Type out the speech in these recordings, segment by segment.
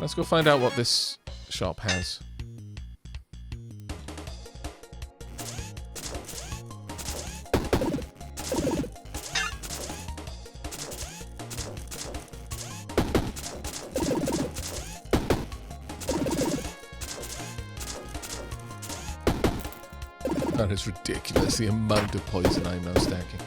Let's go find out what this shop has. That is ridiculous, the amount of poison I'm now stacking.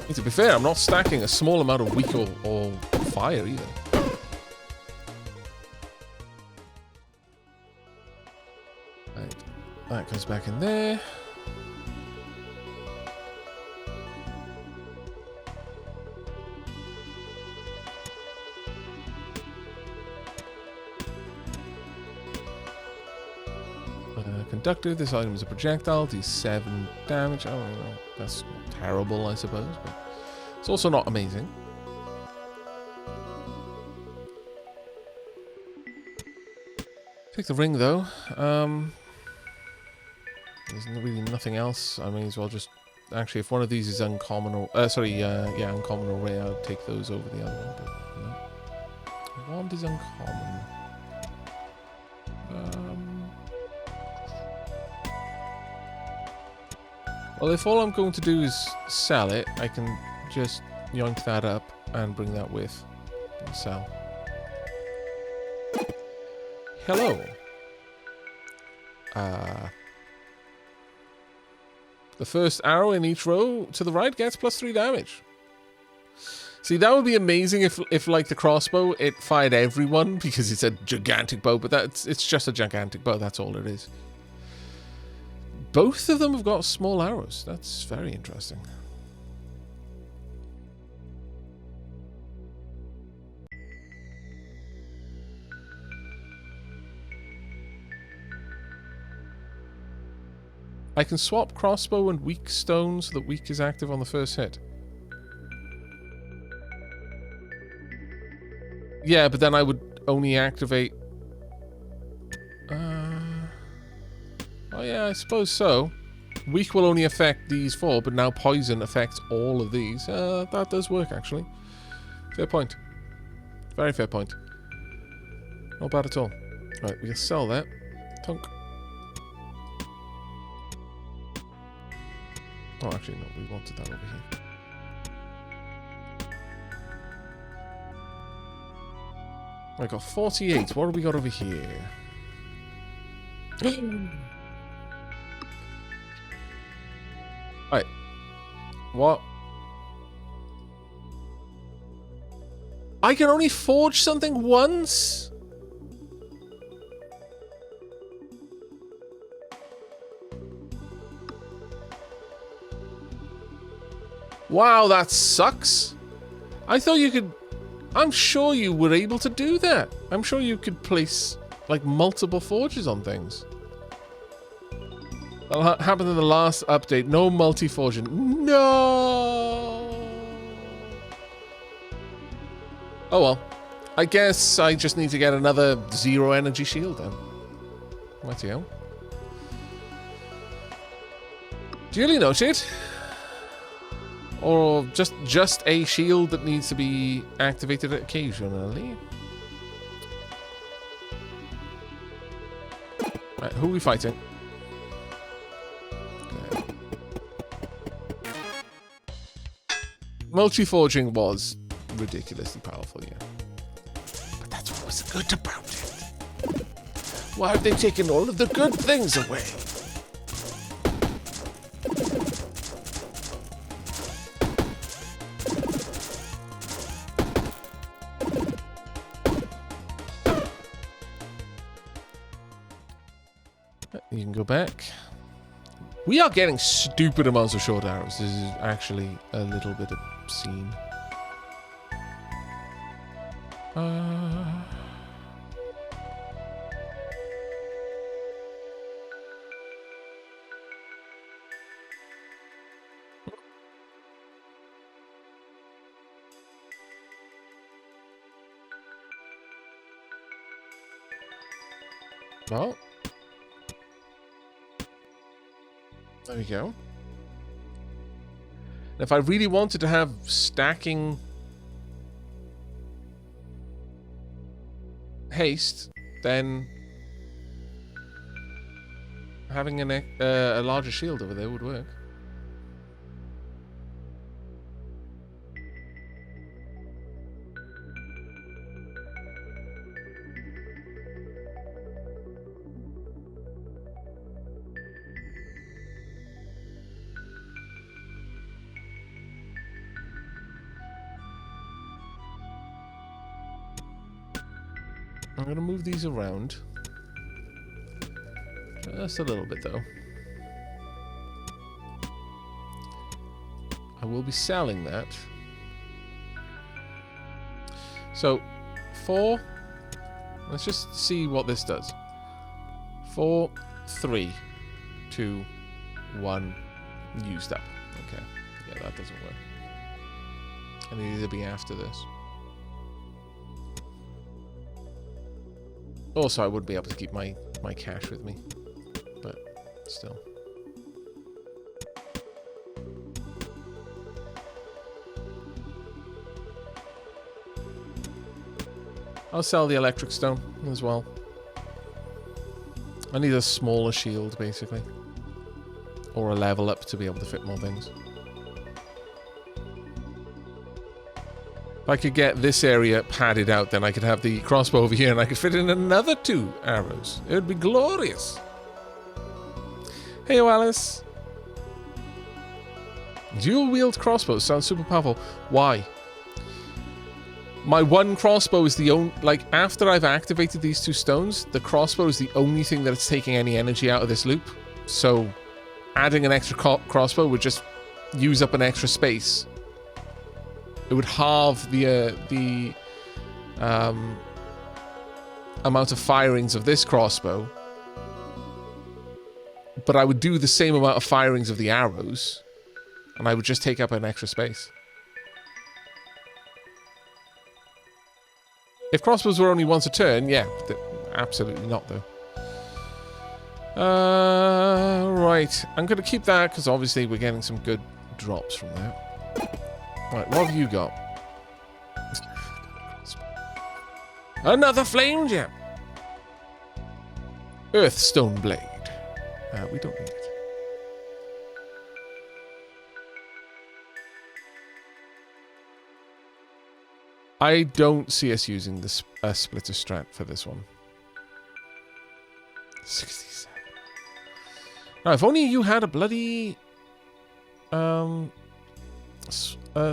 And to be fair, I'm not stacking a small amount of weak or fire either. Right, that goes back in there. Conductor, this item is a projectile, deals 7 damage. Oh, well, that's not terrible, I suppose, but it's also not amazing. Take the ring, though. There's really nothing else. I may as well just... Actually, if one of these is uncommon or... yeah, uncommon or rare, I'll take those over the other one, but no. One is uncommon. Well, if all I'm going to do is sell it, I can just yoink that up and bring that with and sell. Hello. The first arrow in each row to the right gets +3 damage. See, that would be amazing if like the crossbow, it fired everyone because it's a gigantic bow, but it's just a gigantic bow, that's all it is. Both of them have got small arrows. That's very interesting. I can swap crossbow and weak stone so that weak is active on the first hit. Yeah, but then I would only activate... Oh yeah, I suppose so. Weak will only affect these 4, but now poison affects all of these. That does work, actually. Fair point. Very fair point. Not bad at all. Right, we'll sell that. Tunk. Oh, actually, no, we wanted that over here. I got 48. What have we got over here? Right. What? I can only forge something once? Wow, that sucks. I thought you could... I'm sure you were able to do that. I'm sure you could place, like, multiple forges on things. That happened in the last update. No multi-forging. No! Oh well. I guess I just need to get another 0 energy shield then. Let's go. Duly noted. Or just a shield that needs to be activated occasionally. Right, who are we fighting? Multi-forging was ridiculously powerful, yeah. But that's what was good about it. Why have they taken all of the good things away? You can go back. We are getting stupid amounts of short arrows. This is actually a little bit obscene. Well. There we go. If I really wanted to have stacking haste, then having a larger shield over there would work. I'm going to move these around. Just a little bit, though. I will be selling that. So, 4. Let's just see what this does. 4, 3, 2, 1. Used up. Okay. Yeah, that doesn't work. I need to be after this. Also, I would be able to keep my cash with me, but still. I'll sell the electric stone as well. I need a smaller shield, basically. Or a level up to be able to fit more things. If I could get this area padded out, then I could have the crossbow over here and I could fit in another 2 arrows. It would be glorious. Hey, Alice. Dual-wield crossbows sounds super powerful. Why? My one crossbow is the only... Like, after I've activated these 2 stones, the crossbow is the only thing that's taking any energy out of this loop. So, adding an extra crossbow would just use up an extra space. It would halve the amount of firings of this crossbow. But I would do the same amount of firings of the arrows. And I would just take up an extra space. If crossbows were only once a turn, yeah. Absolutely not, though. Right. I'm going to keep that, because obviously we're getting some good drops from that. Right, what have you got? Another flame gem! Earthstone blade. We don't need it. I don't see us using this splitter strat for this one. 67. Now, if only you had a bloody...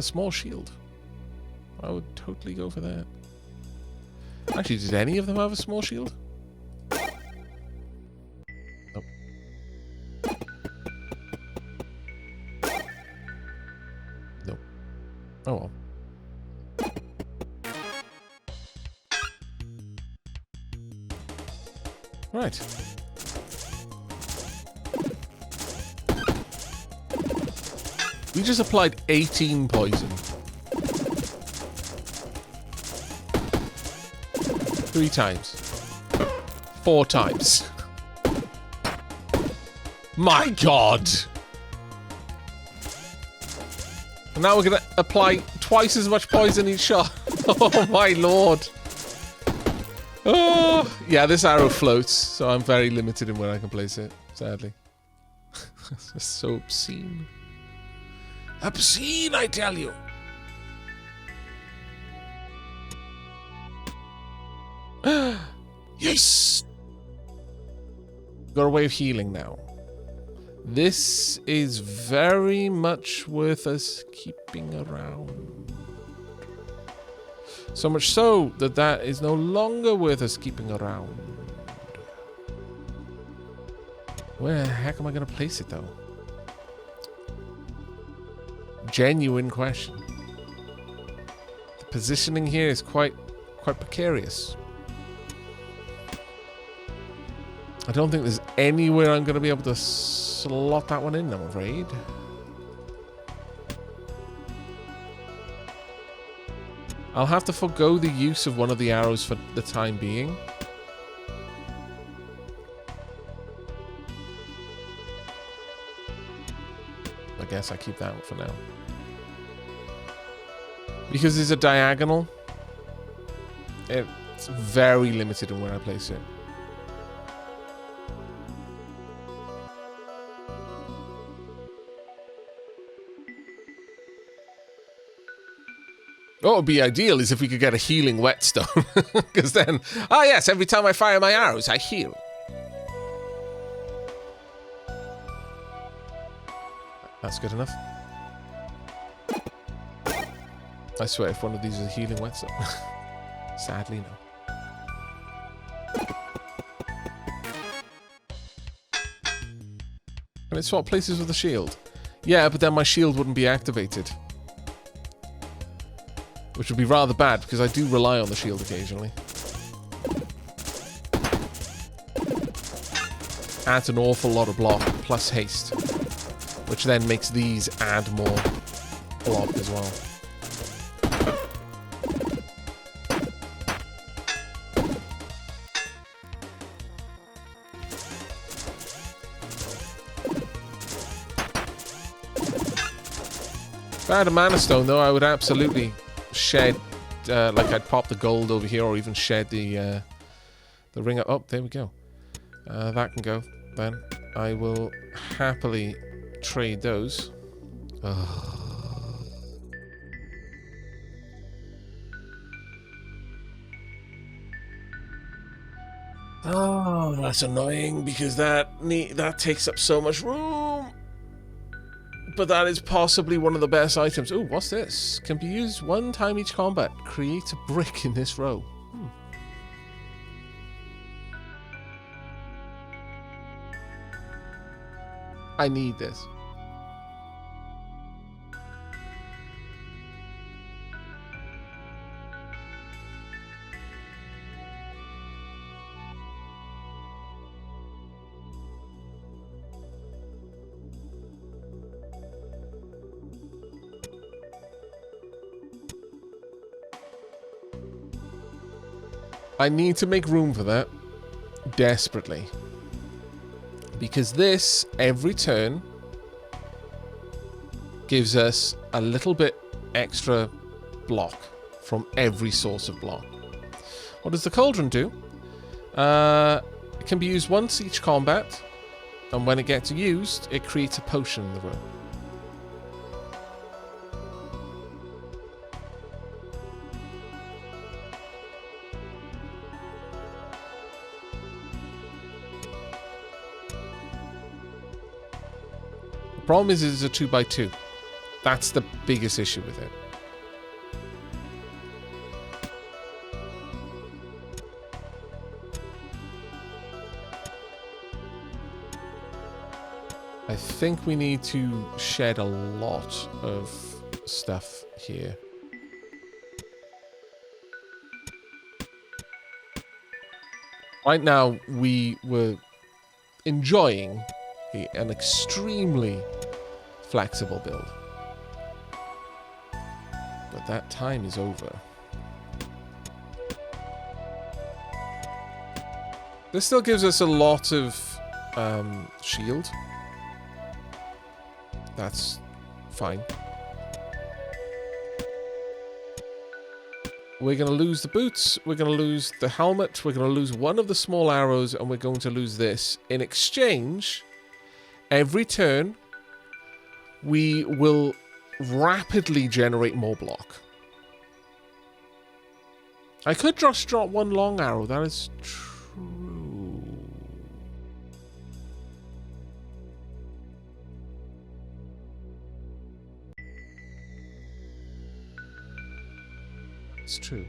small shield. I would totally go for that. Actually, did any of them have a small shield? Nope. Nope. Oh well. Right. We just applied 18 poison. 3 times. 4 times. My God! And now we're gonna apply twice as much poison each shot. Oh my Lord. Oh, yeah, this arrow floats, so I'm very limited in where I can place it, sadly. It's so obscene. Obscene, I tell you. Yes! Got a way of healing now. This is very much worth us keeping around. So much so that that is no longer worth us keeping around. Where the heck am I going to place it, though? Genuine question. The positioning here is quite precarious. I don't think there's anywhere I'm going to be able to slot that one in, I'm afraid. I'll have to forego the use of one of the arrows for the time being. guess I keep that for now. Because there's a diagonal, it's very limited in where I place it. What would be ideal is if we could get a healing whetstone. Because then, oh yes, every time I fire my arrows, I heal. That's good enough. I swear, if one of these is a healing whetstone. Sadly, no. Can it swap places with the shield? Yeah, but then my shield wouldn't be activated. Which would be rather bad, because I do rely on the shield occasionally. Adds an awful lot of block, plus haste. Which then makes these add more block as well. If I had a mana stone, though, I would absolutely shed, like I'd pop the gold over here, or even shed the ring up. Oh, there we go. That can go. Then I will happily trade those. Oh, that's annoying because that takes up so much room. But that is possibly one of the best items. Ooh, what's this? Can be used one time each combat. Create a brick in this row. I need this. I need to make room for that. Desperately. Because this, every turn, gives us a little bit extra block from every source of block. What does the cauldron do? It can be used once each combat, and when it gets used, it creates a potion in the room. Problem is it's a 2x2. That's the biggest issue with it. I think we need to shed a lot of stuff here. Right now, we were enjoying an extremely flexible build. But that time is over. This still gives us a lot of shield. That's fine. We're going to lose the boots, we're going to lose the helmet, we're going to lose one of the small arrows, and we're going to lose this. In exchange, every turn, we will rapidly generate more block. I could just drop one long arrow, that is true. It's true.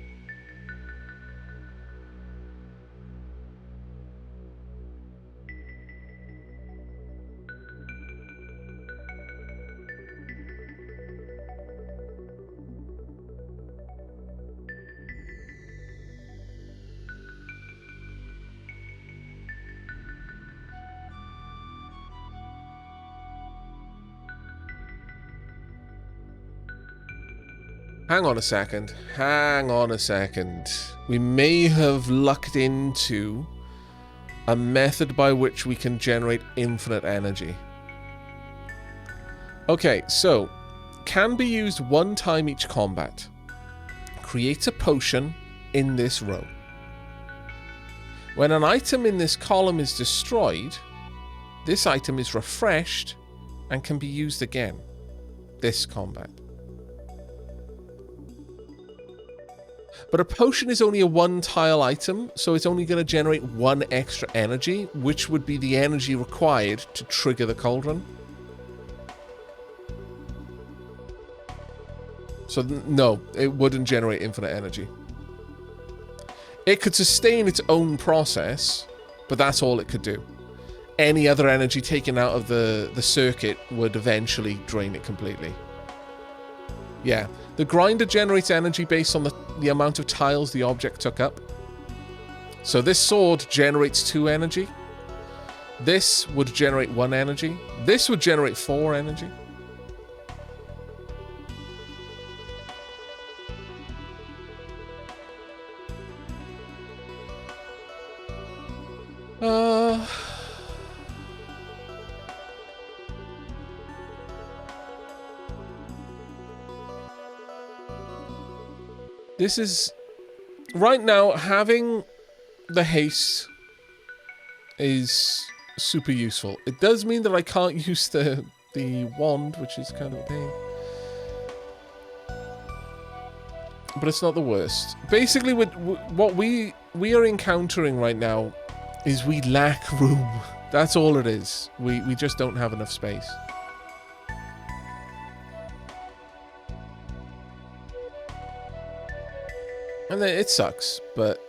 Hang on a second. Hang on a second. We may have lucked into a method by which we can generate infinite energy. Okay, so can be used one time each combat. Create a potion in this row. When an item in this column is destroyed, this item is refreshed and can be used again this combat. But a potion is only a one-tile item, so it's only going to generate one extra energy, which would be the energy required to trigger the cauldron. So no, it wouldn't generate infinite energy. It could sustain its own process, but that's all it could do. Any other energy taken out of the circuit would eventually drain it completely. Yeah, the grinder generates energy based on the amount of tiles the object took up. So this sword generates 2 energy. This would generate 1 energy. This would generate 4 energy. This is... Right now, having the haste is super useful. It does mean that I can't use the wand, which is kind of a pain. But it's not the worst. Basically, what we are encountering right now is we lack room. That's all it is. We just don't have enough space. And it sucks, but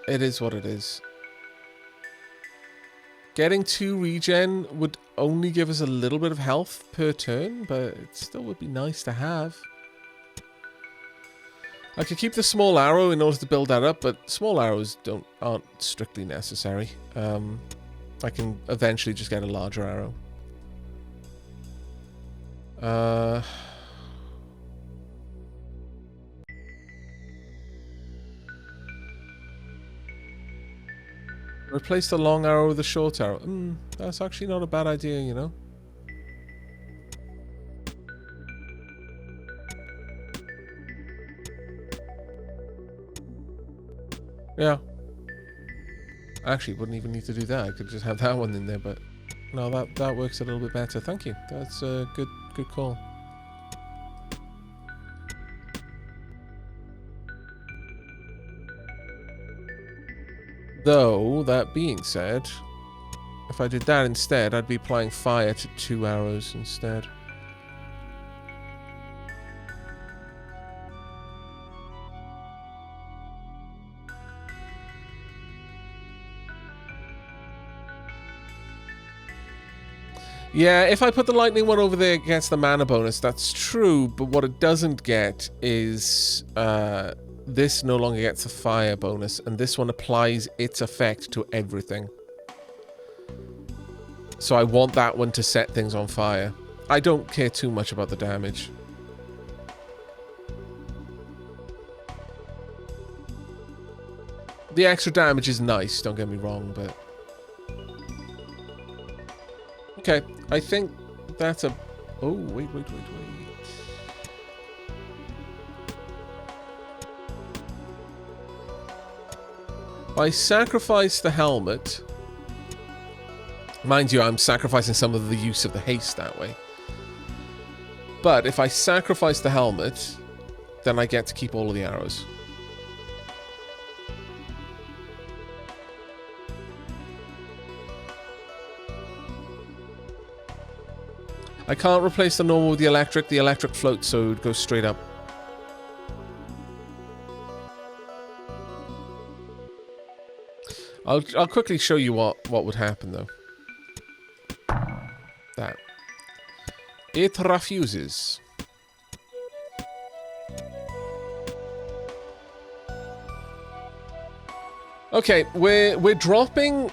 it is what it is. Getting 2 regen would only give us a little bit of health per turn, but it still would be nice to have. I could keep the small arrow in order to build that up, but small arrows aren't strictly necessary. I can eventually just get a larger arrow. Replace the long arrow with the short arrow. That's actually not a bad idea, you know. Yeah. Actually, wouldn't even need to do that. I could just have that one in there, but no, that works a little bit better. Thank you. That's a good call. Though, that being said, if I did that instead, I'd be applying fire to 2 arrows instead. Yeah, if I put the lightning one over there, it gets the mana bonus. That's true, but what it doesn't get is... this no longer gets a fire bonus, and this one applies its effect to everything. So I want that one to set things on fire. I don't care too much about the damage. The extra damage is nice, don't get me wrong, but... Okay, I think that's a... Oh, wait. I sacrifice the helmet. Mind you, I'm sacrificing some of the use of the haste that way. But if I sacrifice the helmet, then I get to keep all of the arrows. I can't replace the normal with the electric. The electric floats, so it would go straight up. I'll quickly show you what would happen though. That. It refuses. Okay, we're dropping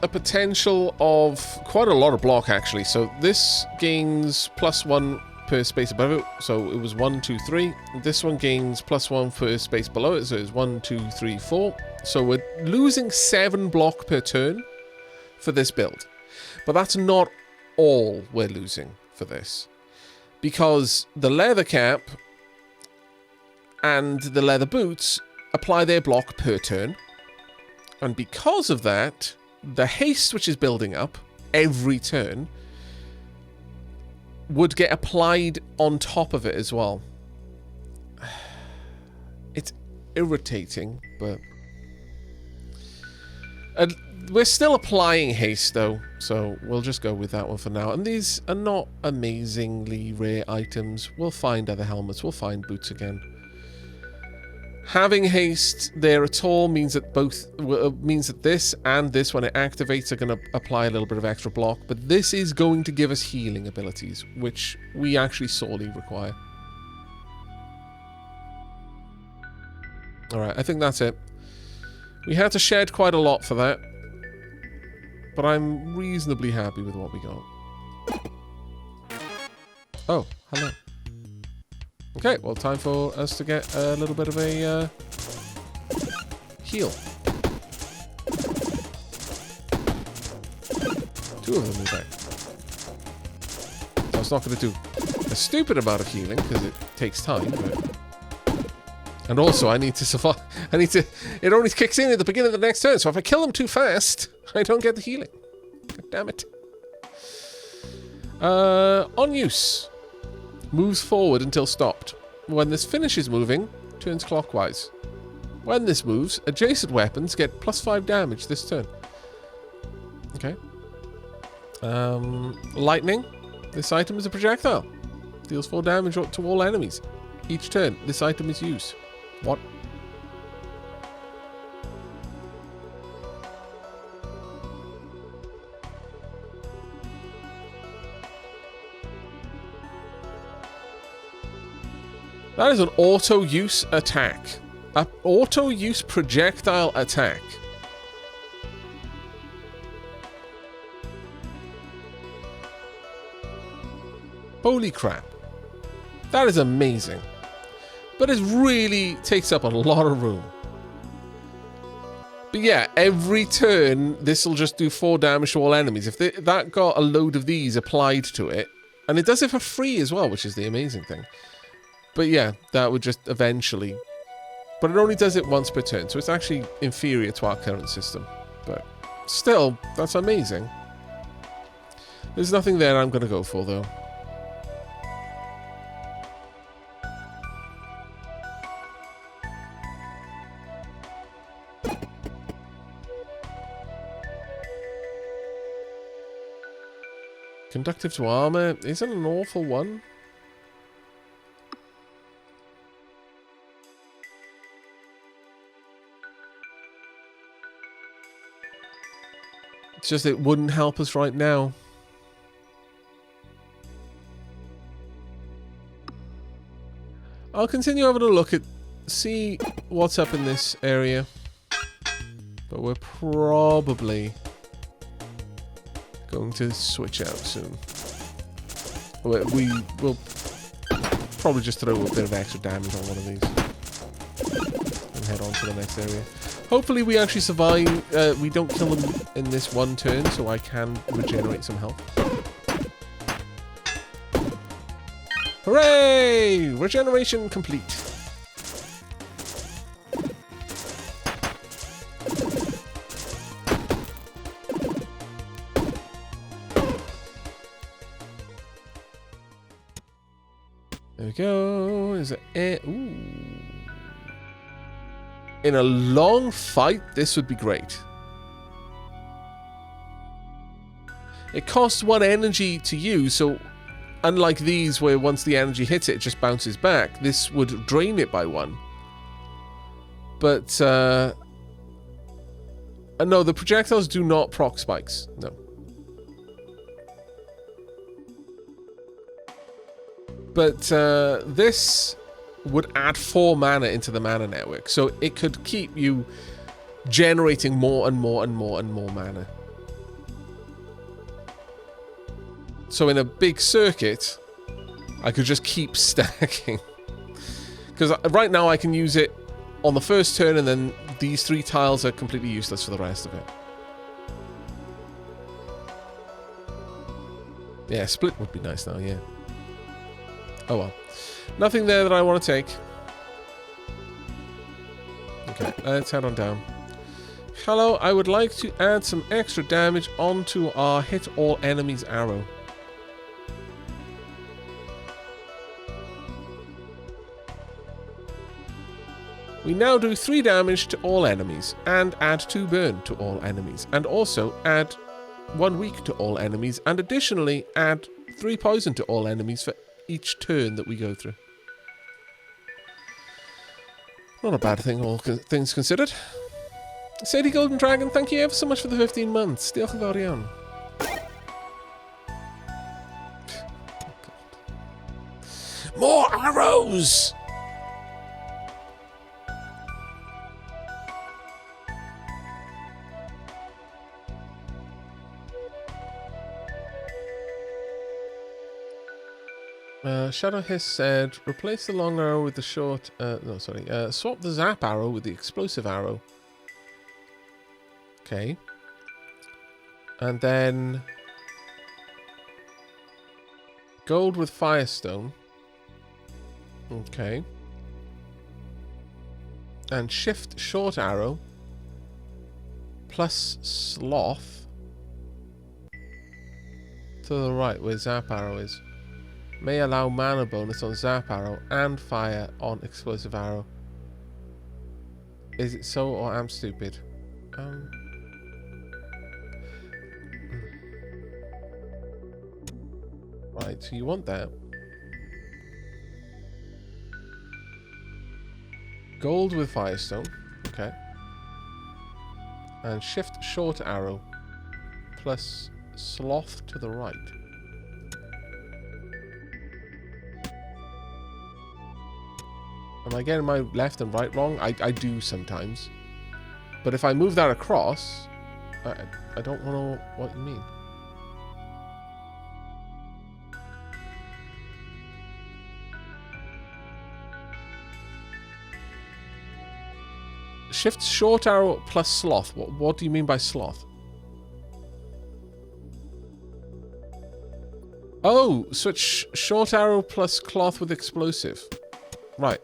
a potential of quite a lot of block actually. So this gains +1 per space above it. So it was 1, 2, 3. This one gains +1 per space below it. So it's 1, 2, 3, 4. So we're losing 7 block per turn for this build. But that's not all we're losing for this. because the leather cap and the leather boots apply their block per turn. And because of that, the haste which is building up every turn would get applied on top of it as well. It's irritating, but... we're still applying haste, though, so we'll just go with that one for now. And these are not amazingly rare items. We'll find other helmets. We'll find boots again. Having haste there at all means that this and this, when it activates, are going to apply a little bit of extra block. But this is going to give us healing abilities, which we actually sorely require. Alright, I think that's it. We had to shed quite a lot for that. But I'm reasonably happy with what we got. Oh, hello. Okay, well, time for us to get a little bit of a heal. 2 of them in fact. I was not going to do a stupid amount of healing because it takes time, but... And also, I need to survive. It only kicks in at the beginning of the next turn, so if I kill them too fast, I don't get the healing. God damn it. On use. Moves forward until stopped. When this finishes moving, turns clockwise. When this moves, adjacent weapons get +5 damage this turn. Okay. Lightning. This item is a projectile. Deals 4 damage to all enemies. Each turn, this item is used. What? That is an auto-use attack. An auto-use projectile attack. Holy crap. That is amazing. But it really takes up a lot of room. But yeah, every turn, this will just do 4 damage to all enemies. If that got a load of these applied to it, and it does it for free as well, which is the amazing thing. But yeah, that would just eventually... But it only does it once per turn, so it's actually inferior to our current system. But still, that's amazing. There's nothing there I'm going to go for, though. Conductive to armor isn't an awful one. It's just it wouldn't help us right now. I'll continue having a look at, see what's up in this area. But we're probably going to switch out soon. We will probably just throw a bit of extra damage on one of these. And head on to the next area. Hopefully we actually survive, we don't kill them in this one turn, so I can regenerate some health. Hooray! Regeneration complete. There we go. Is it air? Ooh. In a long fight, this would be great. It costs 1 energy to use, so unlike these where once the energy hits it, it just bounces back, this would drain it by 1. But, no, the projectiles do not proc spikes. No. But, this would add 4 mana into the mana network, so it could keep you generating more and more and more and more mana. So in a big circuit, I could just keep stacking. Because right now I can use it on the first turn, and then these 3 tiles are completely useless for the rest of it. Yeah, split would be nice now, yeah. Oh well. Nothing there that I want to take. Okay, let's head on down. Hello, I would like to add some extra damage onto our hit all enemies arrow. We now do 3 damage to all enemies, and add 2 burn to all enemies, and also add 1 weak to all enemies, and additionally add 3 poison to all enemies for each turn that we go through. Not a bad thing, all things considered. Sadie Golden Dragon, thank you ever so much for the 15 months. Diolch yn fawr iawn. More arrows! Shadow Hiss said, replace the long arrow with the short... swap the zap arrow with the explosive arrow. Okay. And then... gold with firestone. Okay. And shift short arrow. Plus sloth. To the right where zap arrow is. May allow mana bonus on zap arrow and fire on explosive arrow. Is it so or am stupid? Right, so you want that. Gold with firestone. Okay. And shift short arrow. Plus sloth to the right. Am I getting my left and right wrong? I do sometimes. But if I move that across, I don't know what you mean. Shift short arrow plus sloth. What do you mean by sloth? Oh, switch short arrow plus cloth with explosive. Right.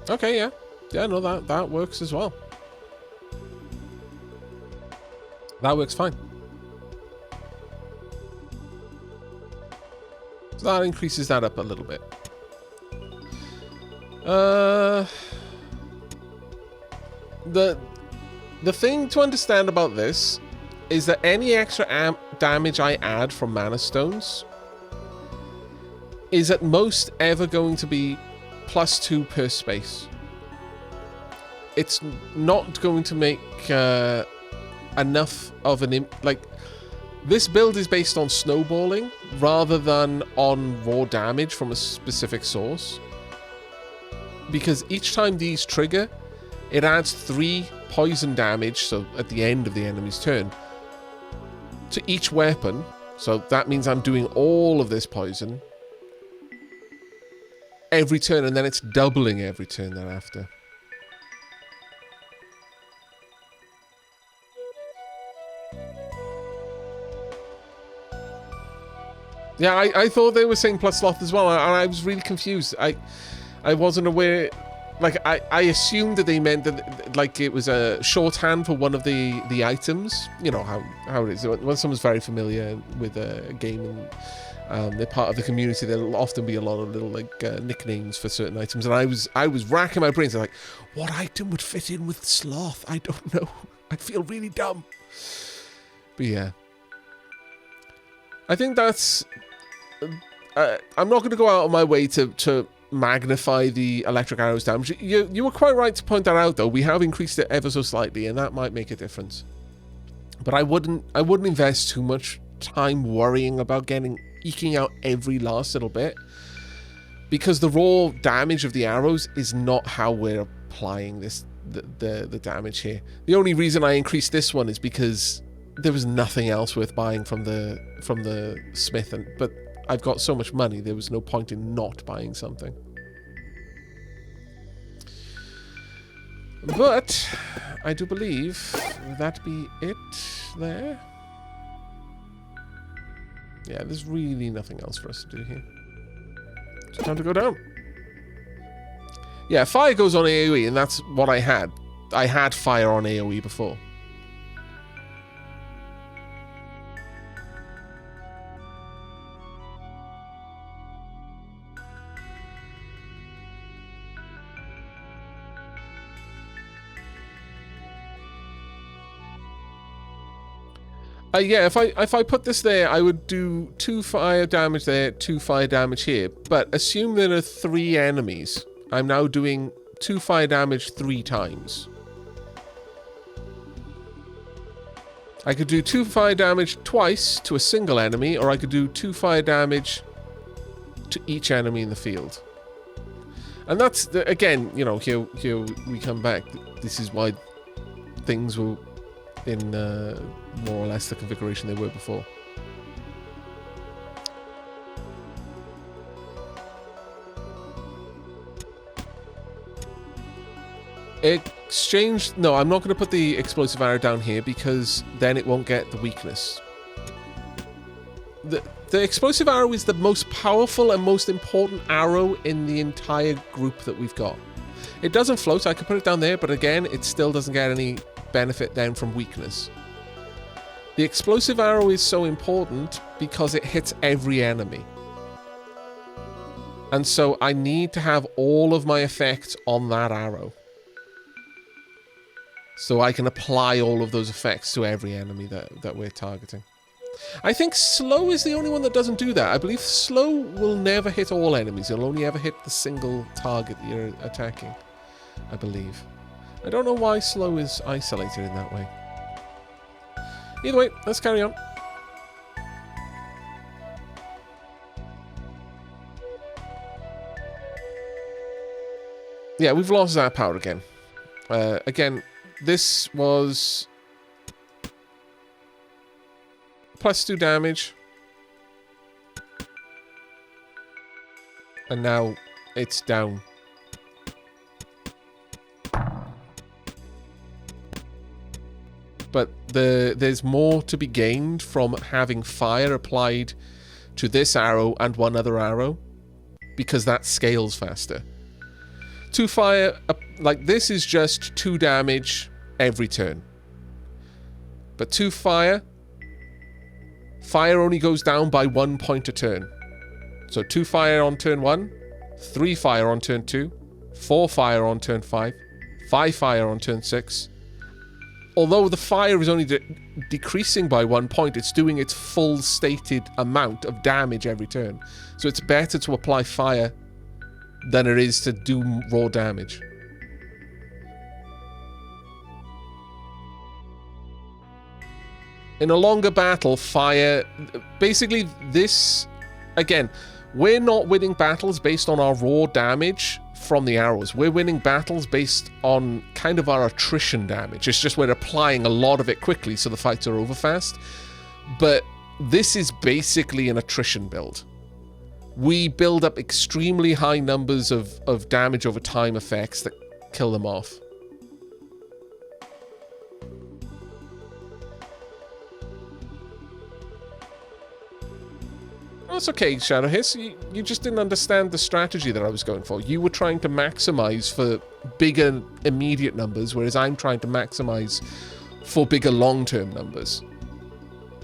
Okay, yeah. Yeah, no, that works as well. That works fine. So that increases that up a little bit. The thing to understand about this is that any extra damage I add from mana stones is at most ever going to be +2 per space. It's not going to make enough of an this build is based on snowballing rather than on raw damage from a specific source, because each time these trigger, it adds 3 poison damage, so at the end of the enemy's turn, to each weapon. So that means I'm doing all of this poison every turn, and then it's doubling every turn thereafter. Yeah, I thought they were saying plus sloth as well, and I was really confused. I wasn't aware. Like, I assumed that they meant that, like, it was a shorthand for one of the items. You know how it is. When someone's very familiar with a game and they're part of the community, there'll often be a lot of little, like, nicknames for certain items. And I was racking my brains. I'm like, what item would fit in with sloth? I don't know. I feel really dumb. But yeah. I think that's... I'm not going to go out of my way to magnify the electric arrows damage. You were quite right to point that out, though. We have increased it ever so slightly, and that might make a difference. But I wouldn't invest too much time worrying about eking out every last little bit, because the raw damage of the arrows is not how we're applying the damage here. The only reason I increased this one is because there was nothing else worth buying from the smith, but I've got so much money, there was no point in not buying something. But I do believe that be it there. Yeah, there's really nothing else for us to do here. It's time to go down. Yeah, fire goes on AoE, and that's what I had. I had fire on AoE before. Yeah, if I put this there, I would do 2 fire damage there, 2 fire damage here. But assume there are 3 enemies. I'm now doing 2 fire damage 3 times. I could do 2 fire damage twice to a single enemy, or I could do 2 fire damage to each enemy in the field. And that's, again, you know, here we come back. This is why things were in more or less the configuration they were before. Exchange... No, I'm not going to put the explosive arrow down here because then it won't get the weakness. The explosive arrow is the most powerful and most important arrow in the entire group that we've got. It doesn't float, so I could put it down there, but again, it still doesn't get any benefit down from weakness. The explosive arrow is so important because it hits every enemy. And so I need to have all of my effects on that arrow. So I can apply all of those effects to every enemy that we're targeting. I think slow is the only one that doesn't do that. I believe slow will never hit all enemies. It'll only ever hit the single target that you're attacking, I believe. I don't know why slow is isolated in that way. Either way, let's carry on. Yeah, we've lost our power again. Again, this was +2 damage. And now it's down. But there's more to be gained from having fire applied to this arrow and one other arrow, because that scales faster. 2 fire, like this is just 2 damage every turn. But 2 fire only goes down by 1 point a turn. So 2 fire on turn 1, 3 fire on turn 2, 4 fire on turn 5, 5 fire on turn 6. Although the fire is only decreasing by 1 point, it's doing its full stated amount of damage every turn. So it's better to apply fire than it is to do raw damage. In a longer battle, fire... Basically, this... Again, we're not winning battles based on our raw damage from the arrows. We're winning battles based on kind of our attrition damage. It's just we're applying a lot of it quickly so the fights are over fast. But this is basically an attrition build. We build up extremely high numbers of damage over time effects that kill them off. That's okay, Shadow Hiss. You just didn't understand the strategy that I was going for. You were trying to maximize for bigger immediate numbers, whereas I'm trying to maximize for bigger long-term numbers.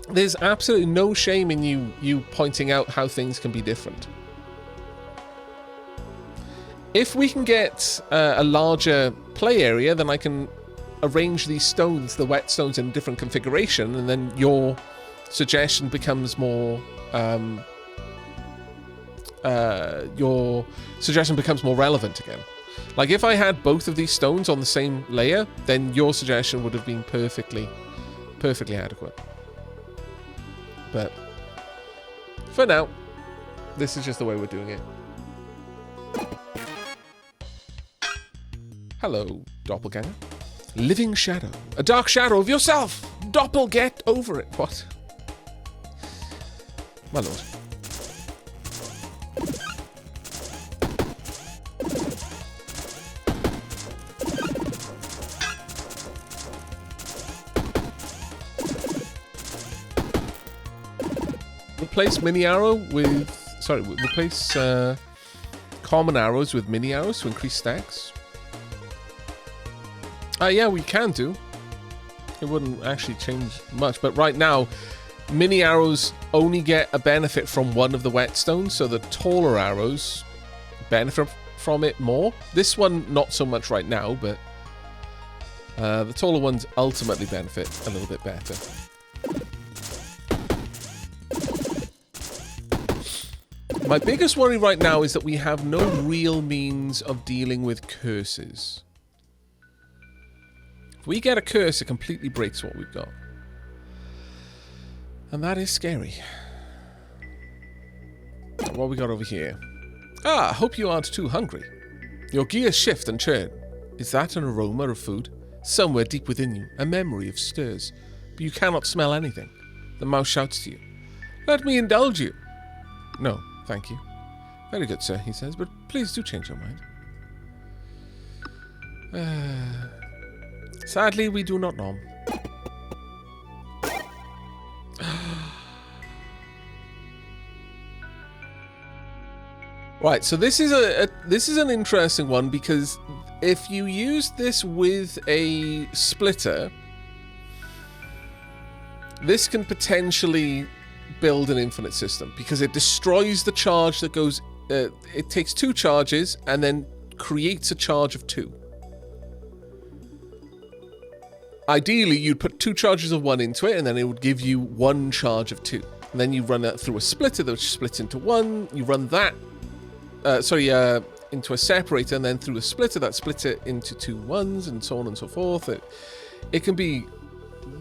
There's absolutely no shame in you pointing out how things can be different. If we can get a larger play area, then I can arrange these stones, the wet stones, in a different configuration, and then your suggestion becomes more... your suggestion becomes more relevant again. Like, if I had both of these stones on the same layer, then your suggestion would have been perfectly adequate. But for now, this is just the way we're doing it. Hello, doppelganger. Living shadow. A dark shadow of yourself! Doppel, get over it. What? My lord. Replace mini arrow with... Sorry, replace common arrows with mini arrows to increase stacks. Yeah, we can do. It wouldn't actually change much, but right now, mini arrows only get a benefit from one of the whetstones, so the taller arrows benefit from it more. This one, not so much right now, but the taller ones ultimately benefit a little bit better. My biggest worry right now is that we have no real means of dealing with curses. If we get a curse, it completely breaks what we've got. And that is scary. What we got over here? Ah, hope you aren't too hungry. Your gears shift and churn. Is that an aroma of food? Somewhere deep within you, a memory of stirs. But you cannot smell anything. The mouse shouts to you. Let me indulge you. No, thank you. Very good, sir, he says, but please do change your mind. Sadly, we do not know. Right, so this is an interesting one, because if you use this with a splitter, this can potentially build an infinite system, because it destroys the charge that goes... it takes 2 charges and then creates a charge of 2. Ideally, you'd put 2 charges of 1 into it, and then it would give you 1 charge of 2. And then you run that through a splitter, which splits into 1. You run that... into a separator, and then through a splitter, that splits it into 2 1s, and so on and so forth. It can be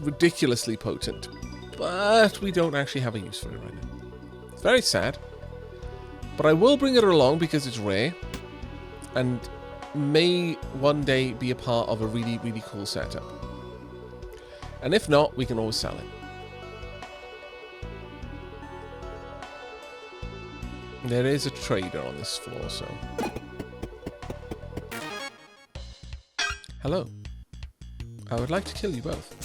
ridiculously potent, but we don't actually have a use for it right now. It's very sad, but I will bring it along because it's rare, and may one day be a part of a really, really cool setup. And if not, we can always sell it. There is a trader on this floor, so... Hello. I would like to kill you both.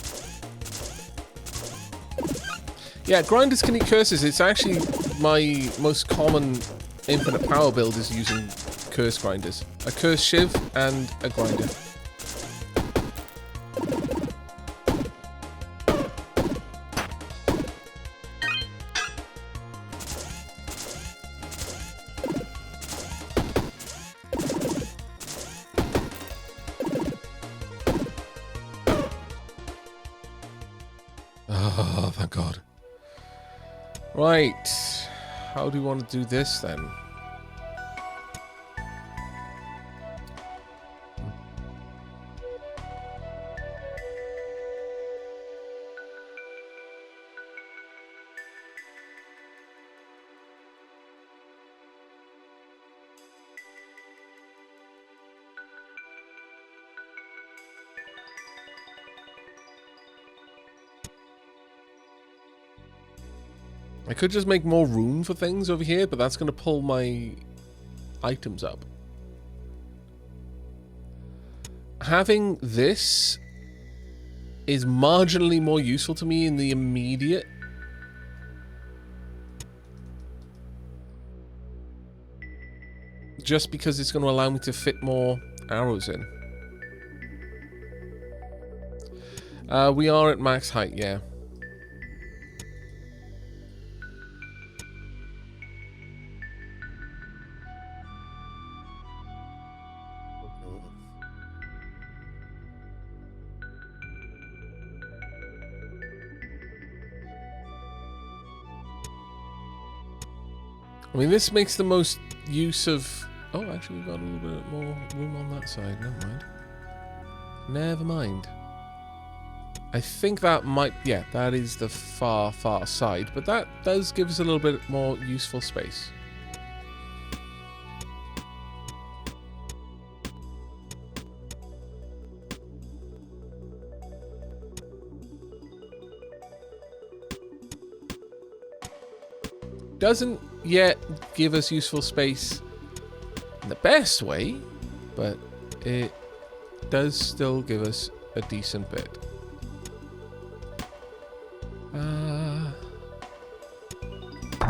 Yeah, grinders can eat curses. It's actually my most common infinite power build is using curse grinders. A curse shiv and a grinder. Oh, thank God. Right. How do you want to do this then? I could just make more room for things over here, but that's going to pull my items up. Having this is marginally more useful to me in the immediate. Just because it's going to allow me to fit more arrows in. We are at max height, yeah. I mean, this makes the most use of... Oh, actually, we've got a little bit more room on that side. Never mind. Never mind. I think that might... Yeah, that is the far, far side. But that does give us a little bit more useful space. Doesn't yet give us useful space in the best way, but it does still give us a decent bit.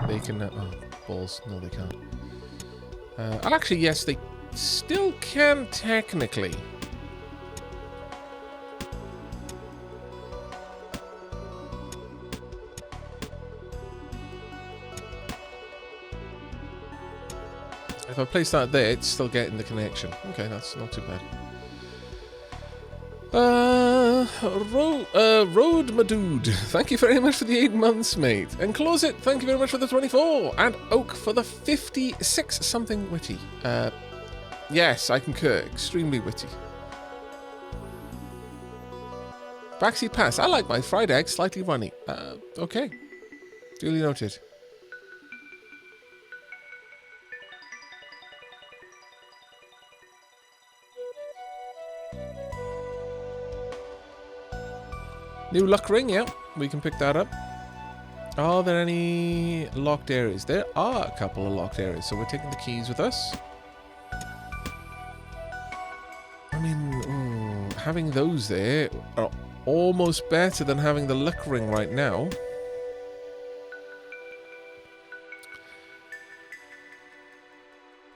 They can... oh, balls. No, they can't. And actually, yes, they still can technically. If I place that there, it's still getting the connection. Okay, that's not too bad. Road Madood, thank you very much for the 8 months, mate. And Closet, thank you very much for the 24. And Oak for the 56 something witty. Yes, I concur. Extremely witty. Backseat pass. I like my fried egg slightly runny. Okay. Duly noted. New luck ring, yeah. We can pick that up. Are there any locked areas? There are a couple of locked areas, so we're taking the keys with us. I mean, having those there are almost better than having the luck ring right now.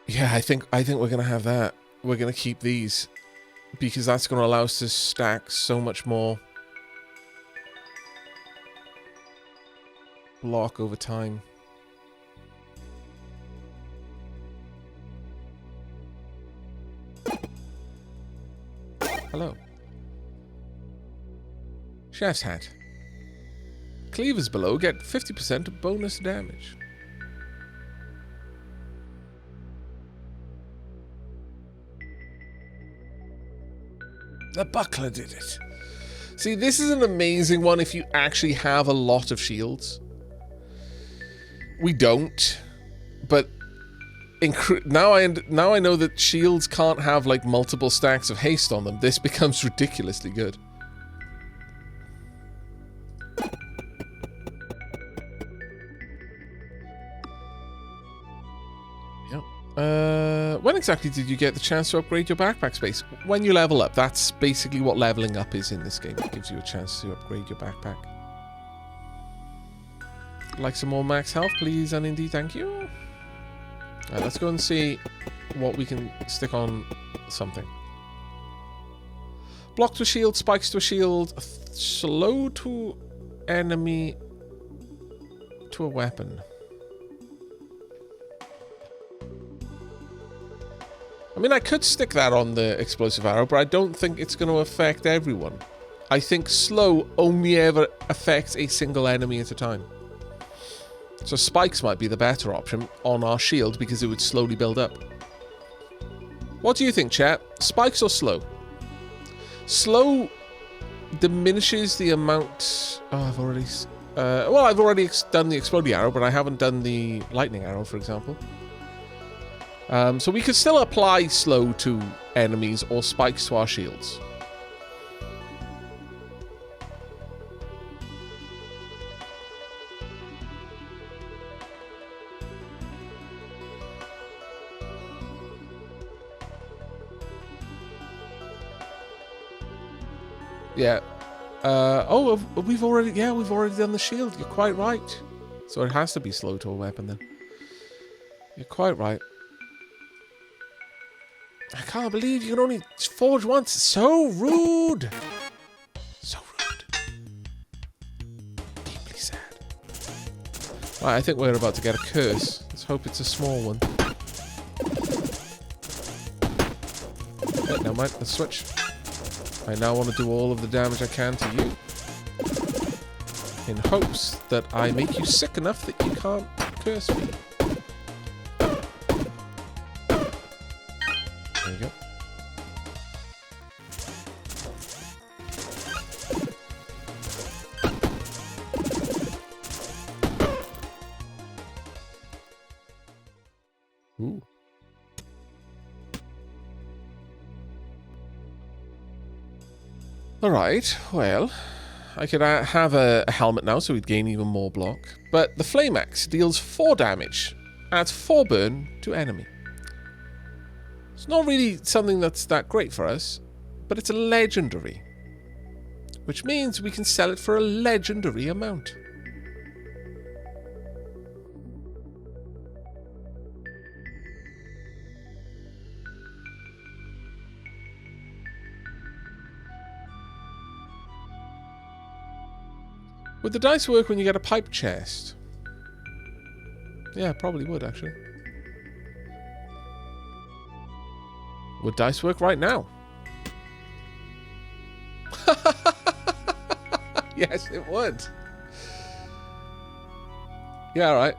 Yeah, I think we're gonna have that. We're gonna keep these because that's gonna allow us to stack so much more block over time. Hello. Chef's hat. Cleavers below get 50% bonus damage. The buckler did it. See, this is an amazing one if you actually have a lot of shields. We don't, but now I know that shields can't have like multiple stacks of haste on them. This becomes ridiculously good. Yep. When exactly did you get the chance to upgrade your backpack space? When you level up. That's basically what leveling up is in this game. It gives you a chance to upgrade your backpack. Like some more max health, please, and indeed, thank you. Alright, let's go and see what we can stick on something. Block to a shield, spikes to a shield, slow to enemy to a weapon. I mean, I could stick that on the explosive arrow, but I don't think it's going to affect everyone. I think slow only ever affects a single enemy at a time. So spikes might be the better option on our shield because it would slowly build up. What do you think, chat? Spikes or slow? Slow diminishes the amount... Oh, I've already... well, I've already done the exploding arrow, but I haven't done the lightning arrow, for example. So we could still apply slow to enemies or spikes to our shields. Yeah. Oh, we've already done the shield. You're quite right. So it has to be slow to a weapon then. You're quite right. I can't believe you can only forge once. So rude. So rude. Deeply sad. Right, I think we're about to get a curse. Let's hope it's a small one. Okay, never mind. Let's switch. I now want to do all of the damage I can to you. In hopes that I make you sick enough that you can't curse me. There you go. Ooh. Alright, well, I could have a helmet now so we'd gain even more block. But the Flame Axe deals 4 damage, adds 4 burn to enemy. It's not really something that's that great for us, but it's a legendary. Which means we can sell it for a legendary amount. Would the dice work when you get a pipe chest? Yeah, probably would, actually. Would dice work right now? Yes, it would. Yeah, alright.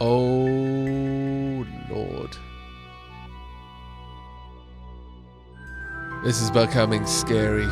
Oh, Lord. This is becoming scary.